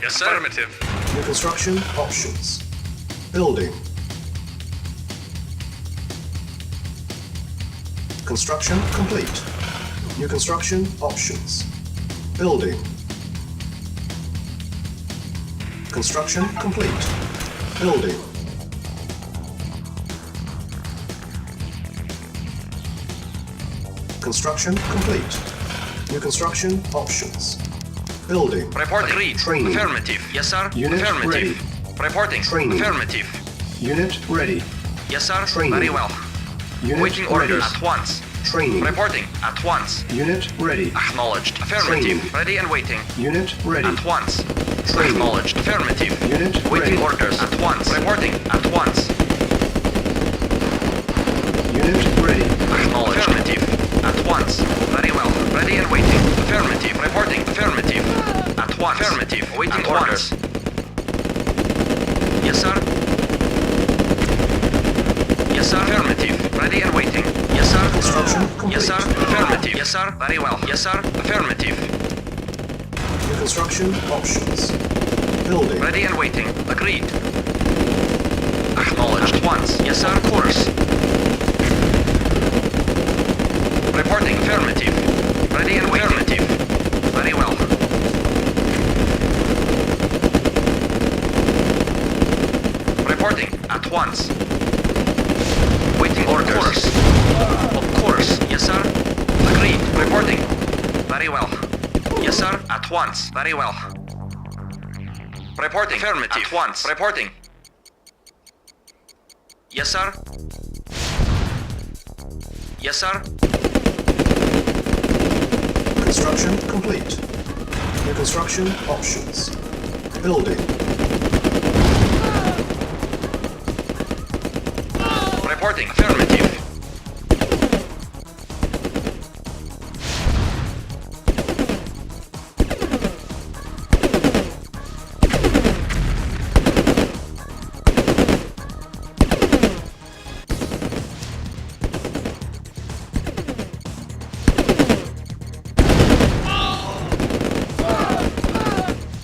Yes, sir. Affirmative. New construction options. Building. Construction complete. New construction options. Building. Construction complete. Building. Construction complete. New construction options. Building. Reporting. Agreed. Training. Affirmative. Yes, sir. Unit Affirmative. ready. Reporting. Training. Affirmative. Unit ready. Yes, sir. Training. Very well. Unit Waiting ready. orders at once. Training. Reporting at once. Unit ready. Acknowledged. Affirmative. Training. Ready and waiting. Unit ready. At once. Training. Acknowledged. Affirmative. Unit Waiting ready. orders at once. Reporting at once. Unit ready. Acknowledged. Affirmative. At once. Very well. Ready and waiting. Affirmative. Reporting. Affirmative. At once. Affirmative. Waiting orders. Yes, sir. Yes, sir. Affirmative. Ready and waiting. Yes, sir. Construction complete. Yes, sir. Affirmative. Yes, sir. Very well. Yes, sir. Affirmative. New construction options. Building. Ready and waiting. Agreed. Acknowledged. At once. Yes, sir. Course. Reporting. Affirmative. Ready and waiting. Affirmative. Very well. Reporting. At once. Waiting orders. Of course. Yes, sir. Agreed. Reporting. Very well. Yes, sir. At once. Very well. Reporting. Affirmative. At once. Reporting. Yes, sir. Yes, sir. Construction complete. New construction options. Building. Reporting. Affirmative.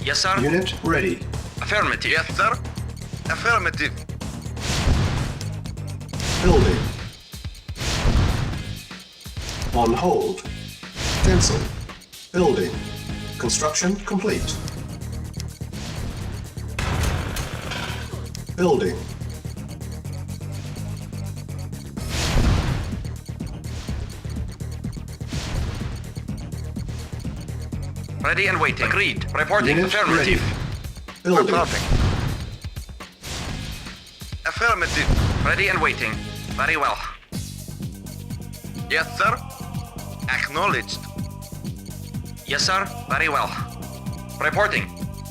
Yes, sir. Unit ready. Affirmative. Yes, sir. Affirmative. Building. On hold. Cancel. Building. Construction complete. Building. Ready and waiting. Agreed. Reporting. Unit Affirmative. ready. Building. Reporting. Affirmative. Ready and waiting. Very well. Yes, sir. Acknowledged. Yes, sir. Very well. Reporting.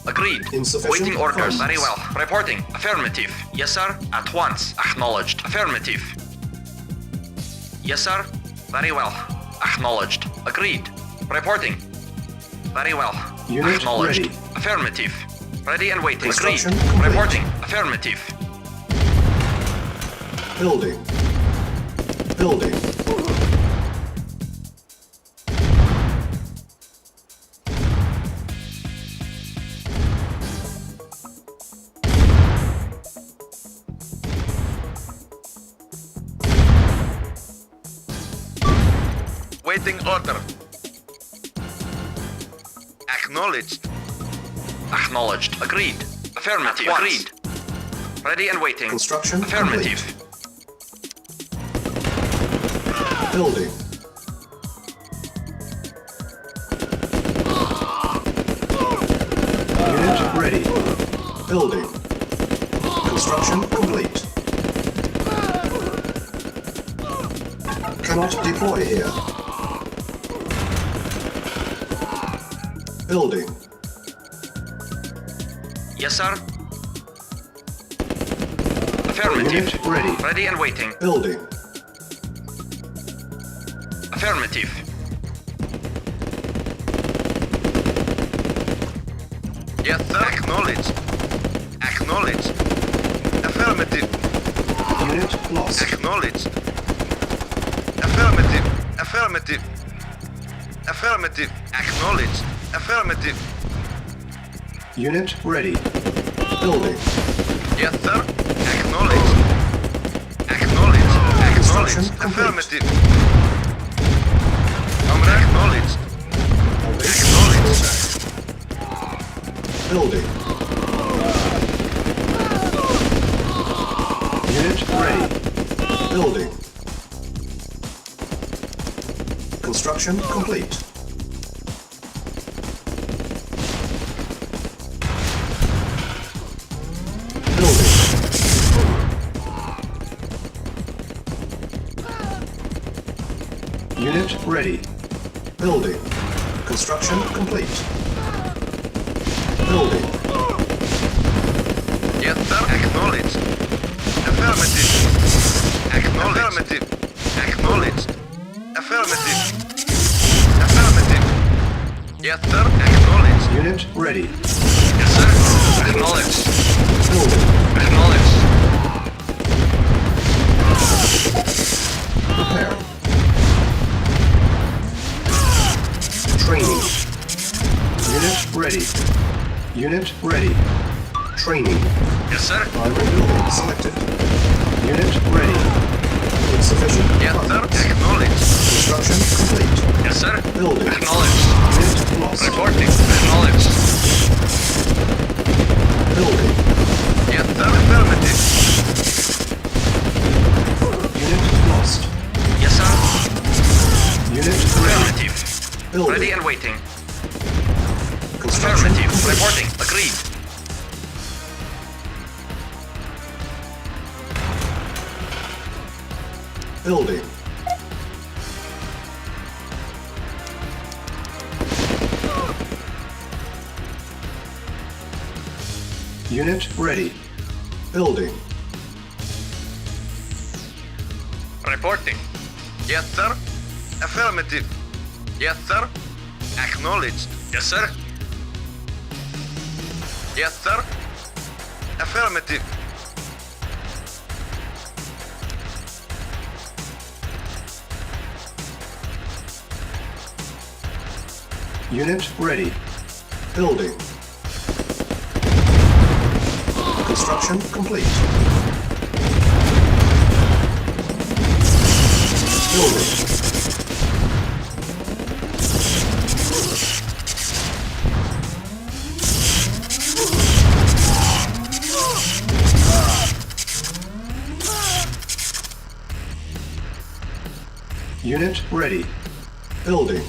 Agreed. Insufficient Waiting orders. funds. Very well. Reporting. Affirmative. Yes, sir. At once. Acknowledged. Affirmative. Yes, sir. Very well. Acknowledged. Agreed. Reporting. Very well. Unit Acknowledged. ready. Affirmative. Ready and waiting. Agreed. Construction complete. Reporting. Affirmative. Building. Building. Waiting order. Acknowledged. Acknowledged. Agreed. Affirmative. At once. Agreed. Ready and waiting. Construction Affirmative. Building. Unit ready. Building. Construction complete. Cannot deploy here. Building. Yes, sir. Affirmative. Unit ready. Ready and waiting. Building. Affirmative. Yes, sir. Acknowledged. Acknowledged. Affirmative. Unit lost. Acknowledged. Affirmative. Affirmative. Affirmative. Acknowledged. Affirmative. Unit ready. Building. Yes, sir. Acknowledged. Acknowledged. Construction Acknowledged. complete. Affirmative. Acknowledged. Acknowledged. Building. Unit ready. Building. Construction complete. Building. Unit ready. Building. Construction complete. Building. Yes, sir. Acknowledged. Affirmative. Acknowledged. Affirmative. Acknowledged. Affirmative. Affirmative. Yes, sir. Acknowledged. Unit ready. Yes, sir. Acknowledged. Building. Acknowledged. Prepare. Training. Unit ready. Unit ready. Training. Yes, sir. Primary building selected. Unit ready. Insufficient Yes, sir. funds. Acknowledged. Construction complete. Yes, sir. Building. Acknowledged. Unit lost. Reporting. Acknowledged. Building. Yes, sir. Affirmative. Unit lost. Yes, sir. Unit ready. Affirmative. Building. Ready and waiting. Construction Affirmative. complete. Reporting. Agreed. Building. Unit ready. Building. Reporting. Yes, sir. Affirmative. Yes, sir. Acknowledged. Yes, sir. Yes, sir. Affirmative. Unit ready. Building. Construction complete. Building. Unit ready. Building.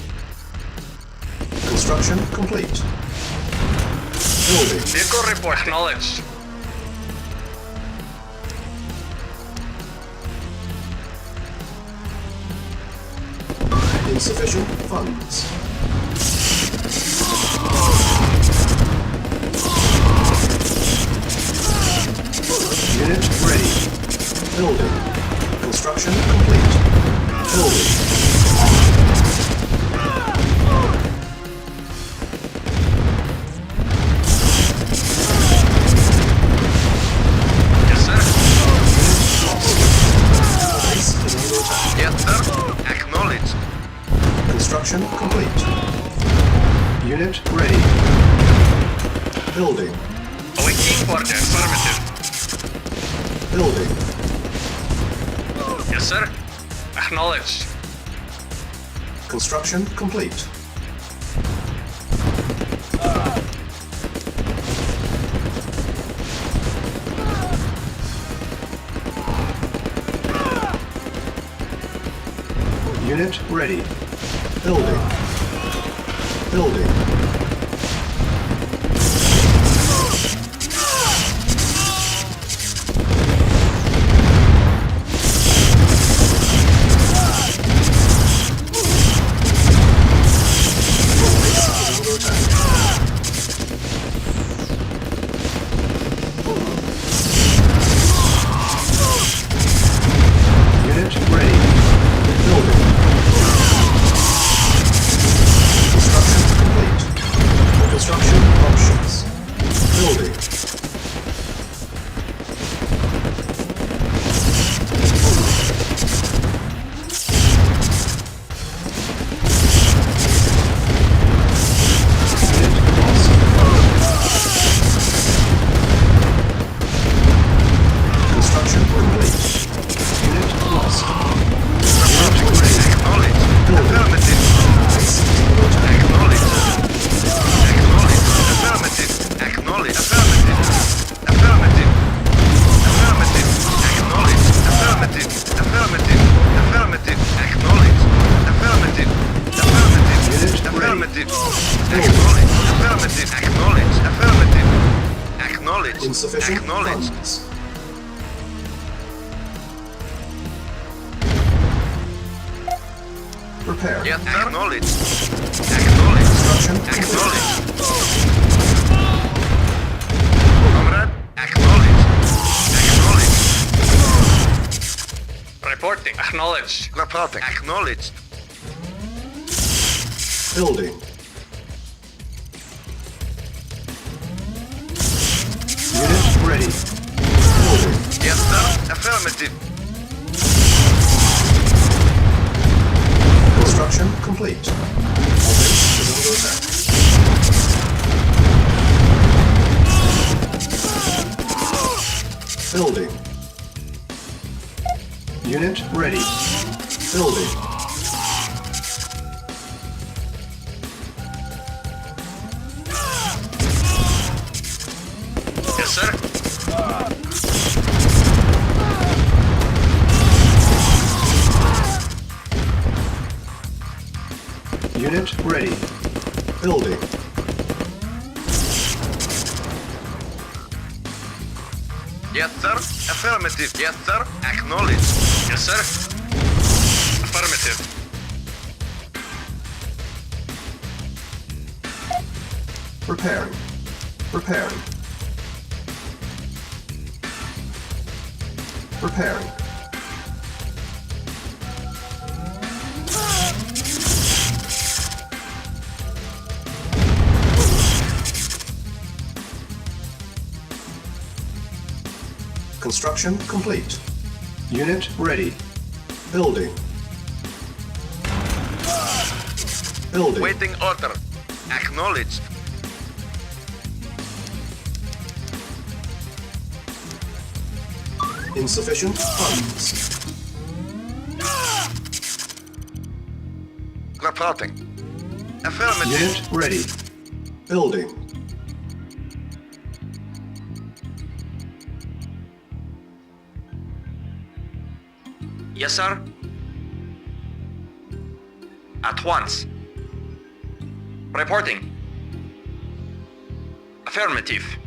Construction complete. Building. Vehicle report. Acknowledged. Insufficient funds. Unit ready. Building. Construction complete. Building. Yes, sir. Base is under attack. Yes, sir. Acknowledged. Construction complete. Unit ready. Building. Awaiting order. Affirmative. Building. Yes, sir. Acknowledged. Construction complete. Unit ready. Building. Building. Unit ready. Building. Construction complete. Insufficient Acknowledged. funds. Repair. Yes, sir. Acknowledged. Acknowledged. Construction complete. Acknowledged. Comrade, acknowledged. Acknowledged. Reporting. Acknowledged. Reporting. Acknowledged. Building. Unit ready. Building. Yes, sir. Affirmative. Construction complete. Our base is under attack. Building. Unit ready. Building. Yes, sir. Unit ready. Building. Yes, sir. Affirmative. Yes, sir. Acknowledged. Yes, sir. Affirmative. Repairing. Repairing. Repairing. Construction complete. Unit ready. Building. Building. Waiting order. Acknowledged. Insufficient funds. Reporting. Affirmative. Unit ready. Building. Yes, sir. At once. Reporting. Affirmative.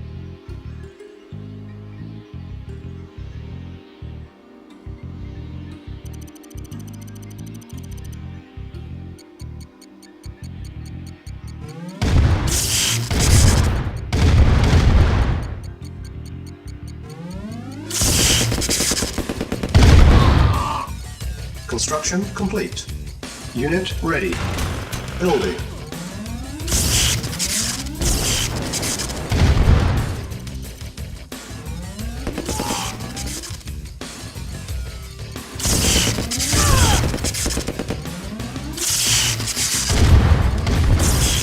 Construction complete. Unit ready. Building.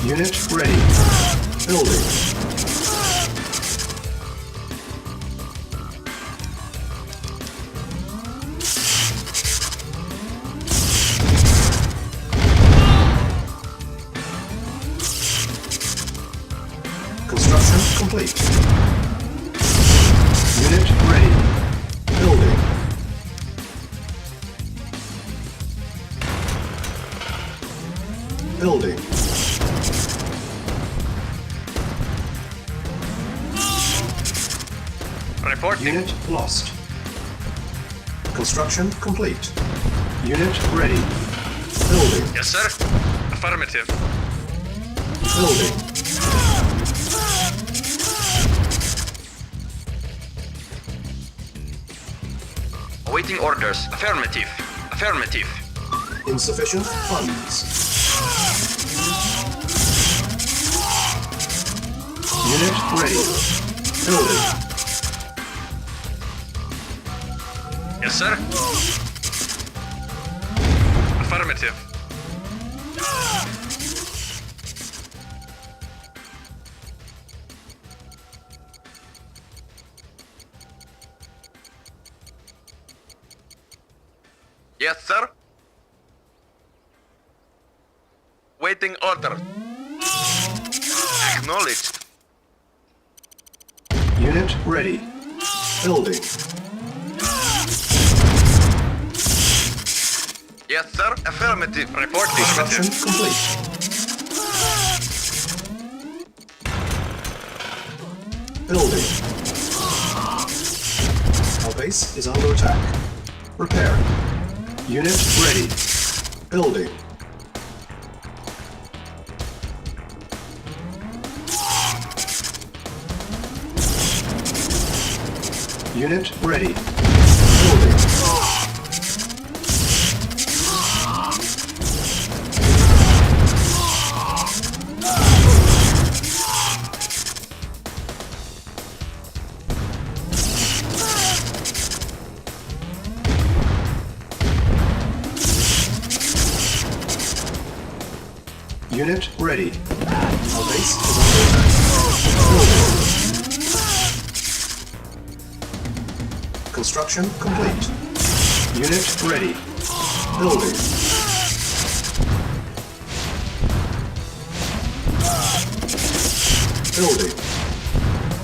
Unit ready. Building. Construction complete. Unit ready. Building. Building. Reporting. Unit lost. Construction complete. Unit ready. Building. Yes, sir. Affirmative. Building. Awaiting orders. Affirmative. Affirmative. Insufficient funds. Unit ready. Building. Yes, sir. Affirmative. Yes, sir. Waiting order. Acknowledged. Unit ready. Building. Yes, sir. Affirmative. Reporting. Construction Affirmative. complete. Building. base is under attack. Repairing. Unit ready. Building. Unit ready. Building. Unit ready. Our base is under attack. Building. Construction complete. Unit ready. Building. Building.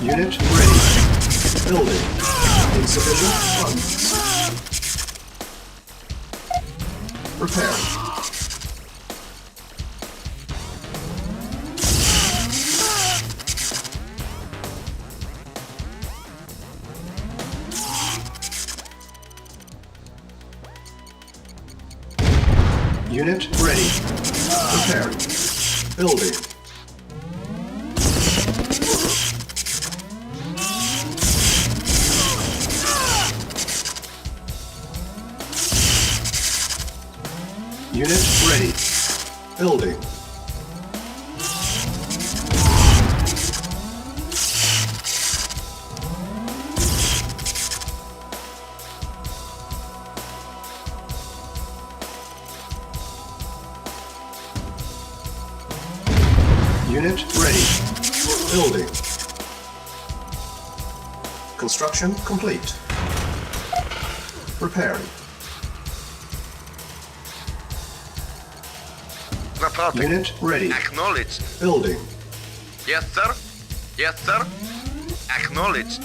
Unit ready. Building. Insufficient funds. Repairing. Unit ready. Preparing. Building. Unit ready. Building. Unit ready. Building. Construction complete. Repairing. Reporting. Unit ready. Acknowledged. Building. Yes, sir. Yes, sir. Acknowledged.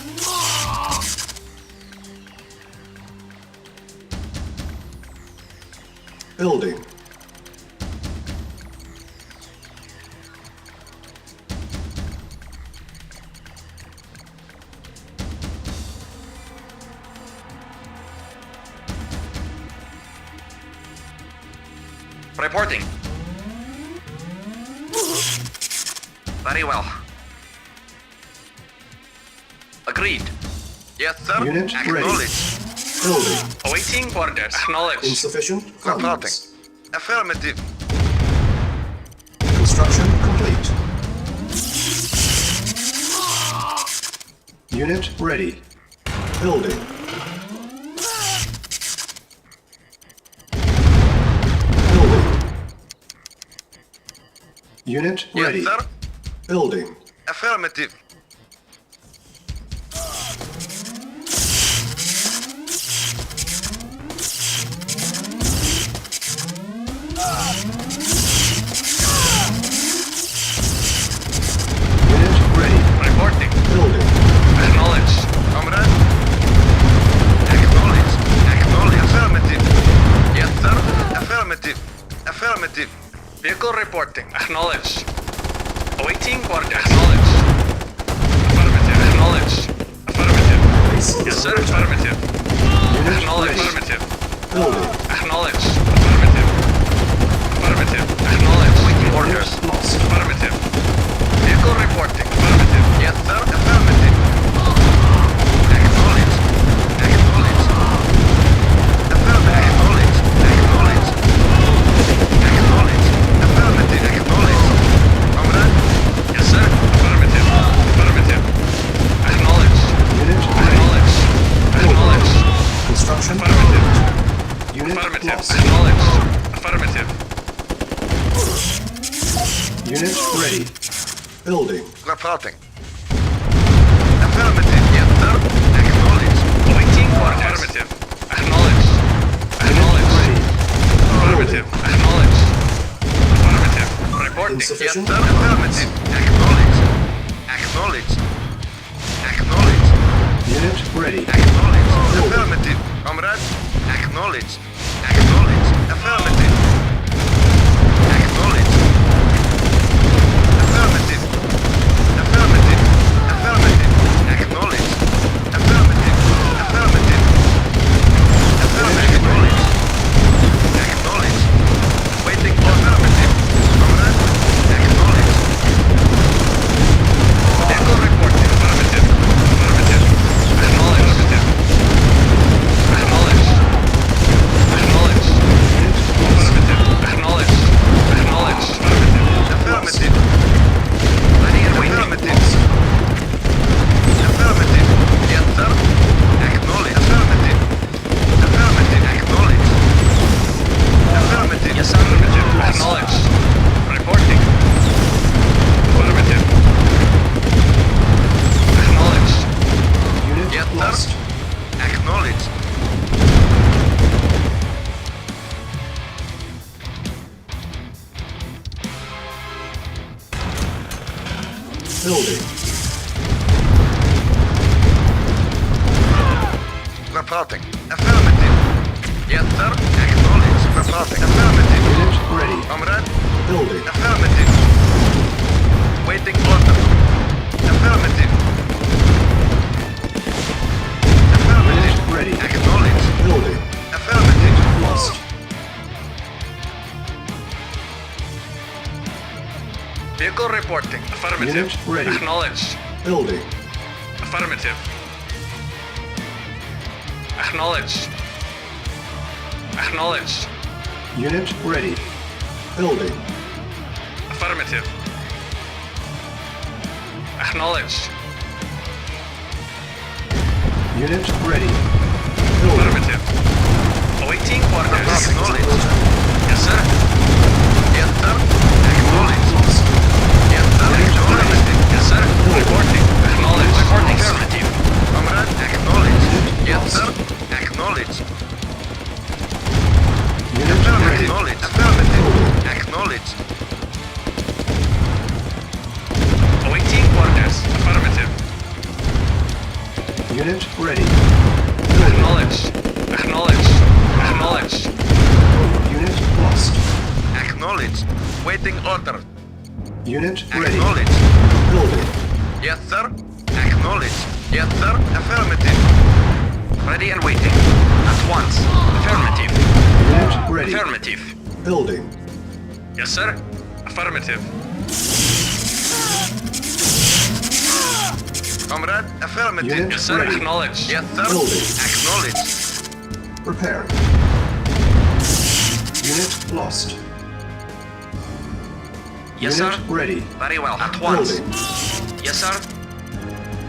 Building. Reporting. Very well. Agreed. Yes, sir. Unit ready. Acknowledged. Building. Awaiting orders. Acknowledged. Insufficient Reporting. funds. Affirmative. Construction complete. Unit ready. Building. Building. Unit ready. Yes, sir. Building. Affirmative. Unit ready. Reporting. Building. Acknowledged. Comrade. Acknowledged. Acknowledged. Affirmative. Yes, sir. Affirmative. Affirmative. Vehicle reporting. Acknowledged. Awaiting orders. Acknowledged. Affirmative. Acknowledged. Affirmative. Base is Yes, sir. under attack. Affirmative. Unit Acknowledged. ready. Affirmative. Building. Acknowledged. Affirmative. Affirmative. Acknowledged. Waiting Unit orders. lost. Affirmative. Vehicle reporting. Affirmative. Yes, sir. Affirmative. Acknowledged. Acknowledged. Affirmative. Acknowledged. Acknowledged. Acknowledged. Affirmative. Acknowledged. Comrade. Yes, sir. Affirmative. Affirmative. Acknowledged. Unit ready. Acknowledged. Acknowledged. Construction Affirmative. complete. Unit Affirmative. lost. Acknowledged. Affirmative. Unit ready. Building. Reporting. Affirmative. Yes, sir. Acknowledged. Awaiting orders. Affirmative. Acknowledged. Acknowledged. Ready. Affirmative. Acknowledged. Affirmative. Reporting. Yes, Insufficient sir. funds. Affirmative. Acknowledged. Acknowledged. Acknowledged. Unit ready. Acknowledged. Building. Affirmative. Comrade. Acknowledged. Acknowledged. Affirmative. Acknowledged. Affirmative. Affirmative. Affirmative. Acknowledged. Affirmative. Affirmative. Building. Reporting. Affirmative. Yes, sir. Acknowledge. Reporting. Affirmative. Unit ready. Comrade. Building. Affirmative. Waiting order. Affirmative. Affirmative. Unit ready. Acknowledge. Building. Affirmative. Lost. Vehicle reporting. Affirmative. Unit ready. Acknowledged. Building. Affirmative. Acknowledged. Acknowledged. Unit ready. Building. Affirmative. Acknowledged. Unit ready. Building. Affirmative. Awaiting orders. Acknowledge. Yes, sir. Yes, sir. Acknowledge. Lost. Yes, sir. Acknowledge. Yes, sir. Reporting. Acknowledged. Reporting. Affirmative. Comrade. Acknowledge. Yes, sir. Acknowledge. Unit ready. Acknowledge. Affirmative. Acknowledge. Awaiting orders. Affirmative. Unit ready. Acknowledged. Acknowledged. Acknowledged. Unit lost. Acknowledge. Waiting order. Unit ready. Acknowledge. Building. Yes, sir. Acknowledge. Yes, sir. Affirmative. Ready and waiting. At once. Affirmative. Unit ready. Affirmative. Building. Yes, sir. Affirmative. Comrade. Affirmative. Unit Yes, sir. ready. Acknowledged. Yes, sir. Building. Acknowledge. Repairing. Unit lost. Yes, Unit sir. ready. Very well. At once. Building. Yes, sir.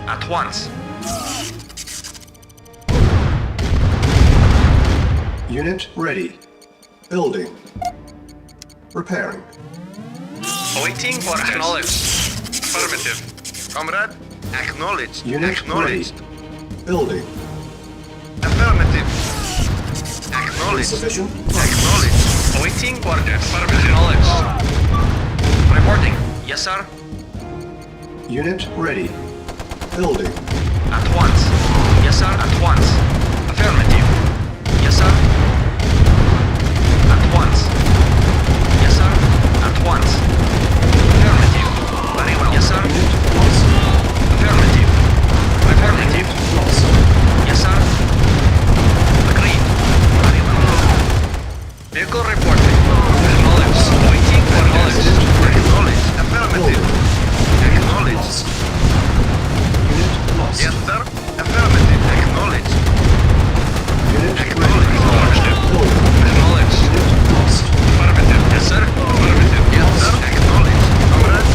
At once. Unit ready. Building. Repairing. Awaiting orders. Acknowledged. Affirmative. Comrade. Acknowledge. Unit Acknowledged. ready. Building. Affirmative. Acknowledged. Insufficient. Acknowledged. Awaiting orders. Affirmative. Acknowledged. Reporting. Yes, sir. Unit ready. Building. At once. Yes, sir. At once. Affirmative. Yes, sir. At once. Yes, sir. At once. Affirmative. Very well. Yes, sir. Unit lost. Affirmative. Affirmative. Lost. Yes, sir. Agreed. Very well. Vehicle reporting. Acknowledged. Waiting for acknowledged. Acknowledged. Affirmative. Acknowledged. Lost. Unit lost. Yes, sir. Affirmative. Acknowledged. Unit Acknowledged. ready. Affirmative. Building. Acknowledged. Unit lost. Affirmative. Yes, sir. Affirmative. Yes, sir. Acknowledged. Comrade.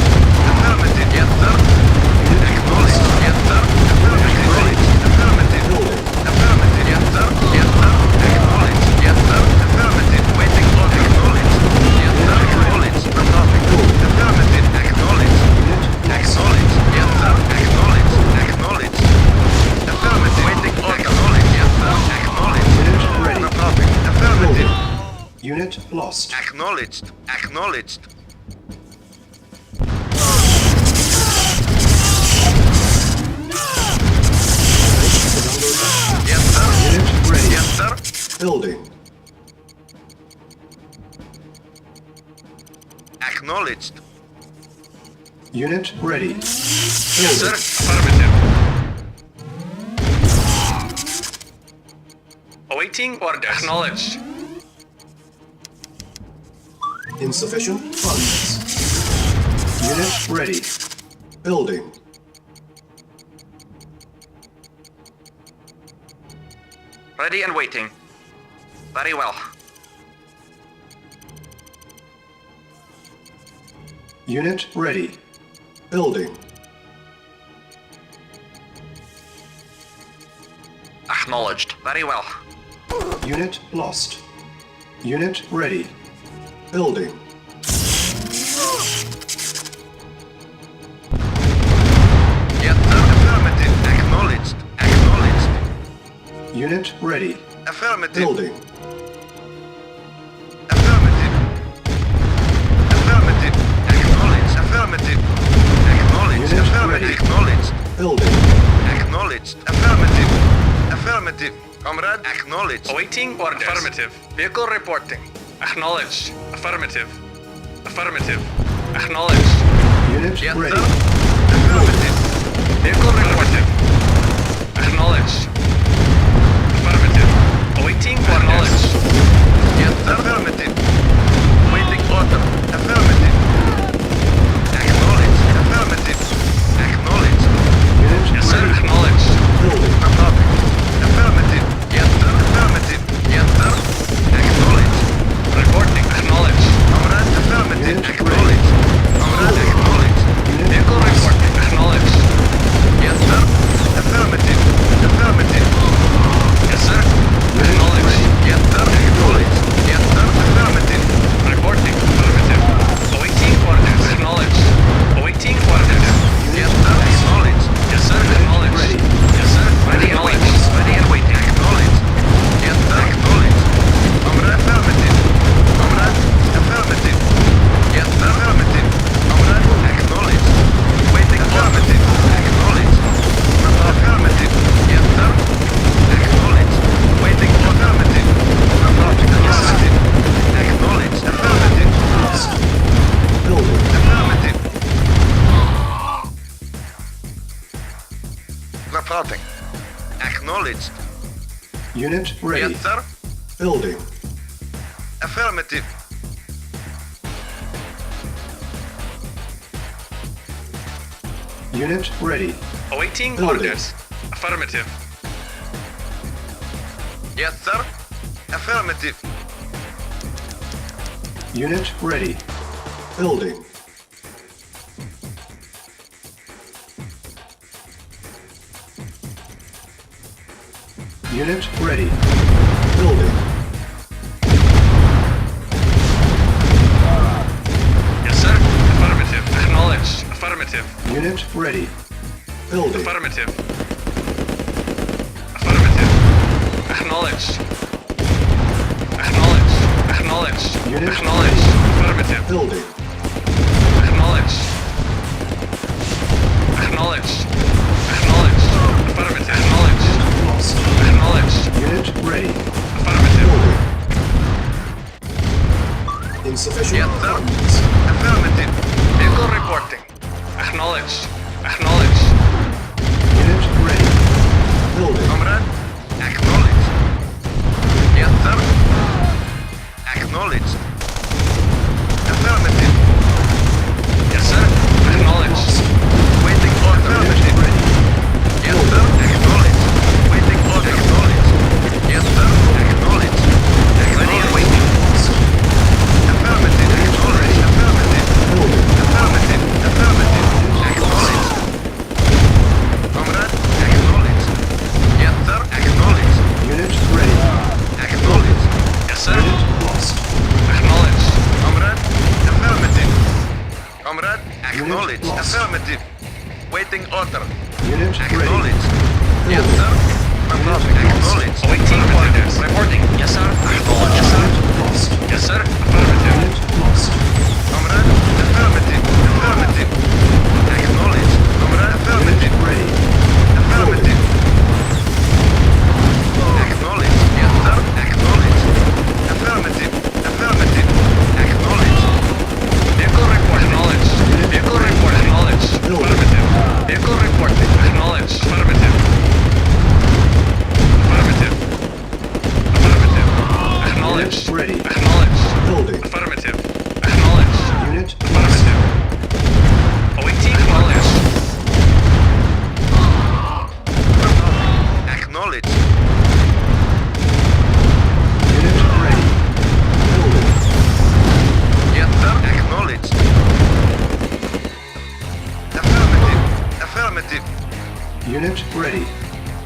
Affirmative. Yes, sir. Acknowledged. Yes, sir. Affirmative. Affirmative. Building. Affirmative. Yes, sir. Yes, sir. Acknowledged. Yes, sir. Affirmative. Waiting order. Acknowledged. Yes, sir. Acknowledged. Reporting. Affirmative. Acknowledged. Unit lost. Acknowledged. Yes, sir. Acknowledged. Acknowledged. Affirmative. Waiting order. Acknowledged. Yes, sir. Acknowledged. Unit ready. Reporting. Affirmative. Unit lost. Acknowledged. Acknowledged. Yes, sir. Unit ready. Yes, sir. Building. Acknowledged. Unit ready. Yes, sir. Building. Affirmative. Awaiting orders. Acknowledged. Insufficient funds. Unit ready. Building. Ready and waiting. Very well. Unit ready. Building. Acknowledged. Very well. Unit lost. Unit ready. Building. Yes, sir. Affirmative. Acknowledged. Acknowledged. Unit ready. Affirmative. Building. Affirmative. Affirmative. Acknowledged. Affirmative. Acknowledged. Unit Affirmative. Acknowledged. Building. Acknowledged. Affirmative. Affirmative. Comrade, acknowledged. Awaiting orders. Affirmative. Vehicle reporting. Acknowledged. Affirmative. Affirmative. Acknowledged. Unit Yes, ready. sir. Affirmative. Vehicle reporting. Acknowledged. Affirmative. Awaiting orders. Yes, sir. Affirmative. Waiting order. Affirmative. Acknowledged. Affirmative. Acknowledged. Unit Yes, sir. ready. Acknowledged. Building. Affirmative. Yes, sir. Affirmative. Yes, sir. Acknowledged. Reporting. Acknowledged. Comrade, affirmative. Unit Acknowledged. Comrade, acknowledged. Vehicle reporting. Acknowledged. Yes, sir. Affirmative. Affirmative. Yes, sir. Acknowledged. Yes, sir. Acknowledged. Yes, sir. Affirmative. Reporting. Affirmative. Awaiting orders. Acknowledged. Awaiting orders. Yes, sir. Acknowledged. Yes, sir. Acknowledged. Ready. Yes, sir. Ready and waiting. Ready and waiting. Acknowledged. Yes, sir. Acknowledged. Comrade, affirmative. Comrade, affirmative. Yes, sir. Affirmative. Comrade, acknowledged. Waiting affirmative. Acknowledged. Affirmative. Yes, sir. Acknowledged. Waiting affirmative. Affirmative. Acknowledged. Affirmative. Building. Affirmative. Reporting. Acknowledged. Unit ready. Yes, sir. Building. Affirmative. Unit ready. Awaiting Building. orders. Affirmative. Yes, sir. Affirmative. Unit ready. Building. Unit ready. Building. Yes, sir. Affirmative. Acknowledged. Affirmative. Unit ready. Building. Affirmative. Affirmative. Acknowledged. Acknowledged. Acknowledged. Unit Acknowledged. Affirmative. Building. Acknowledged. Acknowledged. Acknowledged. Affirmative. Acknowledged. Lost. Acknowledged. Unit ready. Affirmative. Building. Insufficient Yes, sir. funds. Affirmative. Vehicle reporting. Acknowledged. Acknowledged. Unit ready. Building. Comrade, acknowledged. Yes, sir. Acknowledged. Affirmative. Yes, sir. Acknowledged. Waiting order. Unit ready. Yes, sir. Acknowledged. Waiting order. Acknowledged. Yes, sir. Acknowledged. Ready and waiting. Affirmative. Acknowledged. Affirmative. Building. Affirmative. Affirmative. Acknowledged. Comrade, acknowledged. Yes, sir. Acknowledged. Unit ready. Acknowledged. Yes, sir. Unit lost. Acknowledged. Comrade, affirmative. Comrade, acknowledged. lost. Affirmative. Waiting order. Unit ready. Acknowledged. Yes, sir. Affirmative. Acknowledged. Awaiting orders. Reporting. Yes, sir. Acknowledged. Yes, sir. Unit lost. Yes, sir. Affirmative. Unit lost. Comrade, affirmative. Affirmative. Acknowledged. Comrade, affirmative. Unit ready. Affirmative. Acknowledged. Yes, sir. Acknowledged. Affirmative. Affirmative. Acknowledged. Vehicle report. Acknowledged. Vehicle report. Acknowledged. Affirmative. Vehicle reporting. Acknowledged. Affirmative. Affirmative. Affirmative. Acknowledged. Unit ready. Acknowledged. Building. Affirmative. Acknowledged. Unit lost. Affirmative. Awaiting acknowledged. Acknowledged. Unit ready. Building. Yes, sir. Acknowledged. Affirmative. Affirmative. Unit ready.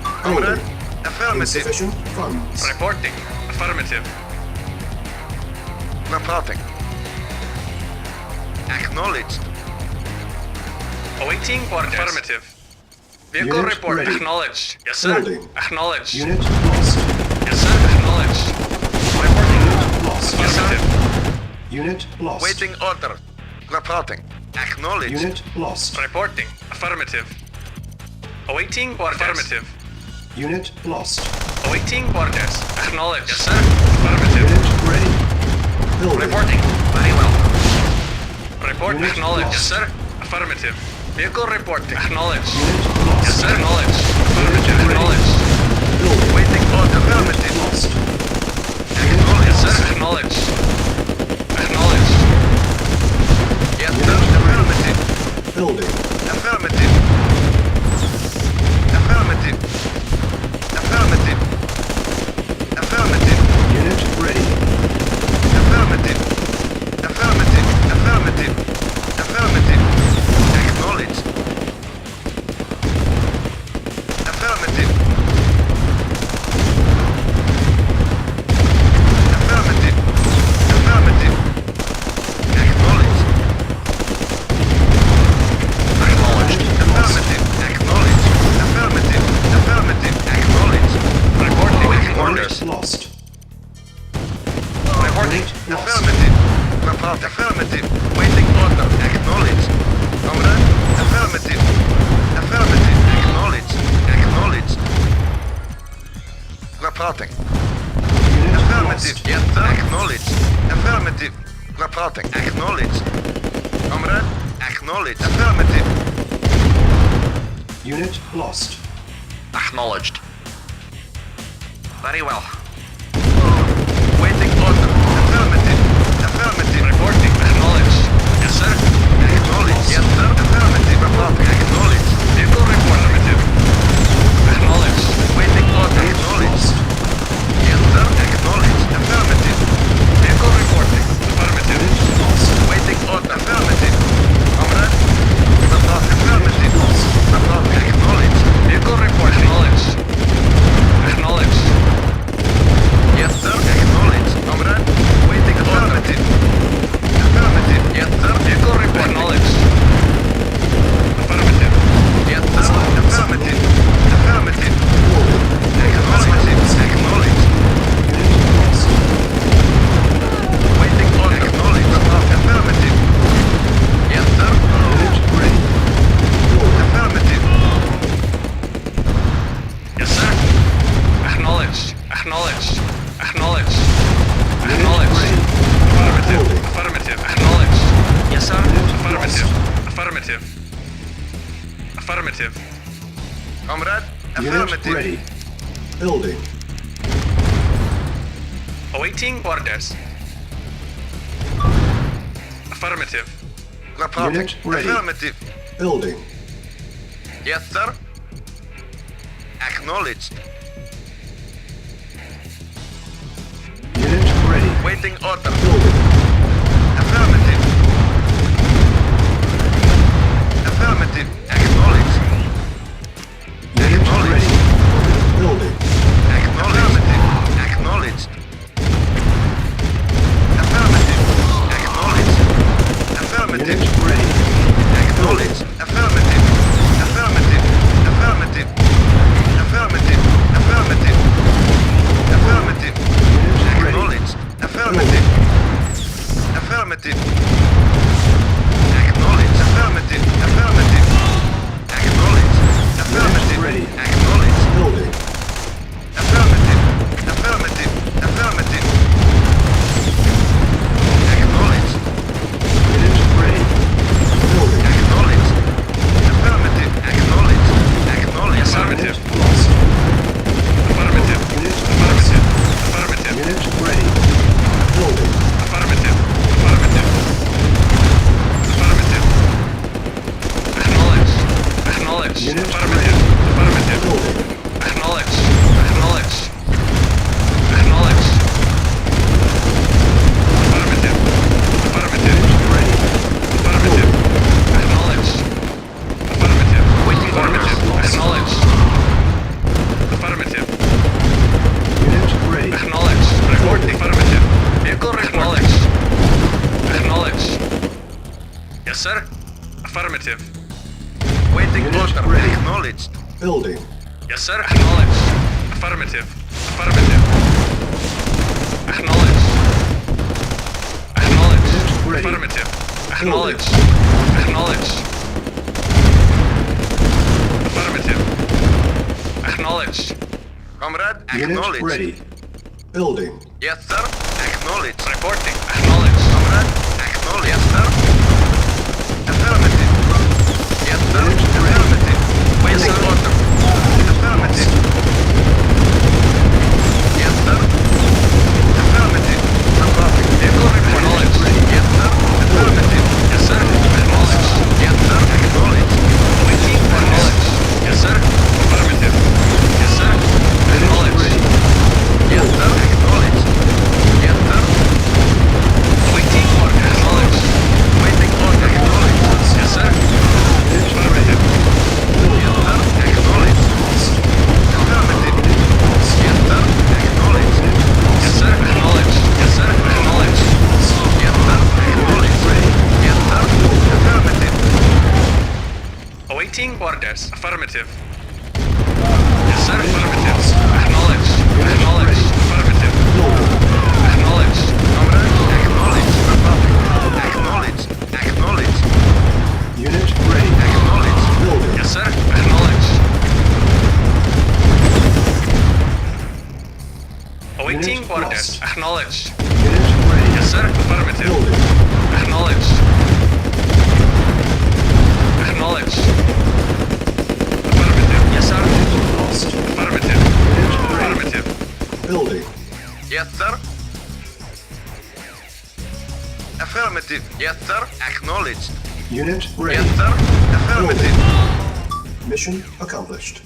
Comrade, Building. affirmative. Insufficient funds. Reporting. Affirmative. Reporting. Acknowledged. Awaiting orders. Affirmative. Vehicle Unit report. ready. Acknowledged. Yes, sir. Building. Acknowledged. Unit lost. Yes, sir. Acknowledged. Reporting. Unit lost. Affirmative. Unit lost. Waiting order. Reporting. Acknowledged. Unit lost. Reporting. Affirmative. Awaiting orders. Affirmative. Unit lost. Awaiting orders. Acknowledged. Yes, sir. Affirmative. Unit ready. Building. Reporting. Very well. Report Unit acknowledged. lost. Yes, sir. Affirmative. Vehicle reporting. Acknowledged. Unit lost. Yes, sir. Acknowledged. Affirmative. Ready. Acknowledged. Building. Waiting order. Unit Affirmative. lost. Yes, sir. Acknowledged. Acknowledged. Yes, sir. Affirmative. Building. Affirmative. Affirmative. Affirmative. Affirmative. Unit ready. Affirmative. Affirmative. Affirmative. Affirmative. Acknowledged. Affirmative. Affirmative. Affirmative. Acknowledged. Acknowledged. Affirmative. Acknowledged. Affirmative. Affirmative. Acknowledged. Reporting. Unit Orders. lost. Reporting. Unit lost. Affirmative. Report. Affirmative. Waiting order. Acknowledged. Comrade. Affirmative. Affirmative. Acknowledged. Acknowledged. Reporting. Unit Affirmative. lost. Yes, sir. Acknowledged. Affirmative. Reporting. Acknowledged. Comrade. Acknowledged. Affirmative. Unit lost. Acknowledged. Very well. Waiting order. Affirmative. Affirmative. Reporting. Acknowledged. Yes, sir. Acknowledged. Yes, sir. Affirmative. Reporting. Acknowledged. Vehicle report. Affirmative. Acknowledged. Waiting order. Unit Acknowledged. lost. Yes, sir. Acknowledged. Affirmative. Vehicle reporting. Affirmative. Unit lost. Waiting order. Affirmative. Comrade. Report. Affirmative. Report. Acknowledged. Vehicle report. Acknowledged. Acknowledged. Yes, sir. Acknowledged. Comrade. Waiting affirmative. Affirmative. Yes, sir. Vehicle report. Acknowledged. Affirmative. Yes, sir. Affirmative. Affirmative. Acknowledged. Acknowledged. Unit lost. Waiting order. Acknowledged. Report. Affirmative. Yes, sir. Unit ready. Building. Affirmative. Yes, sir. Acknowledged. Acknowledged. Acknowledged. Unit Acknowledged. ready. Affirmative. Building. Affirmative. Acknowledged. Yes, sir. Unit Affirmative. lost. Affirmative. Affirmative. Comrade. Unit Affirmative. ready. Building. Awaiting orders. Affirmative. Reporting. Unit ready. Affirmative. Building. Yes, sir. Acknowledged. Unit ready. Waiting order. Building. Affirmative. Affirmative. Acknowledged. Unit Acknowledged. ready. Building. Acknowledged. Acknowledged. Affirmative. Acknowledged. Affirmative. Unit ready. Acknowledged. Affirmative. Affirmative. Affirmative. Affirmative. Affirmative. Affirmative. Unit ready. Acknowledged. Affirmative. Affirmative. Acknowledged. Affirmative. Affirmative. Acknowledged. Affirmative. ready. Acknowledged. Building. Affirmative. Affirmative. Affirmative. Acknowledged. Unit ready. Building. Acknowledged. Affirmative. Acknowledged. Acknowledged. Affirmative. Unit lost. Affirmative. Unit Affirmative. Affirmative. Unit ready. Building. Affirmative. Affirmative. Affirmative. Acknowledged. Acknowledged. Unit Affirmative. Affirmative. Building. Acknowledged. Acknowledged. Acknowledged. Affirmative. Affirmative. Unit ready. Affirmative. Acknowledged. Affirmative. Affirmative. Acknowledged. Affirmative. Unit ready. Acknowledged. Reporting. Affirmative. Vehicle acknowledged. Acknowledged. Yes, sir. Affirmative. Waiting Unit order. ready. Acknowledged. Building. Yes, sir. Acknowledged. Affirmative. Affirmative. Acknowledged. Acknowledged. Unit ready. Affirmative. Acknowledged. Acknowledged. Affirmative. Acknowledged. Comrade, Unit acknowledged. ready. Building. Yes, sir. Acknowledged. Reporting. Acknowledged. Comrade, acknowledged. Yes, sir. Affirmative. Yes, sir. Unit ready. Affirmative. Yes, sir. Order. Affirmative. Yes, sir. Affirmative. Affirmative. Vehicle acknowledged. Yes, sir. Affirmative. Yes, sir. Acknowledged. Yes, sir. Acknowledged. Waiting orders. Yes, sir. Affirmative. Yes, sir. Acknowledged. Yes, sir. Acknowledged. Yes, sir. Waiting order. Acknowledged. Waiting order. Acknowledged. Yes, sir. Affirmative. Yes, sir. Acknowledged. Affirmative. Yes, sir. Acknowledged. Yes, sir. Acknowledged. Yes, sir. Acknowledged. Yes, sir. Acknowledged. Yes, sir. Affirmative. Awaiting orders. Affirmative. Yes, sir. Affirmative. Acknowledged. Acknowledged. Affirmative. Acknowledged. Comrade, acknowledged. Acknowledged. Acknowledged. Unit ready. Acknowledged. Building. Yes, sir. Acknowledged. Awaiting Unit orders. lost. Acknowledged. Unit ready. Yes, sir. Affirmative. Building. Acknowledged. Acknowledged. Affirmative. Yes, sir. Lost. Affirmative. Unit ready. Affirmative. Building. Yes, sir. Affirmative. Yes, sir. Acknowledged. Unit ready. Yes, sir. Affirmative. Mission accomplished.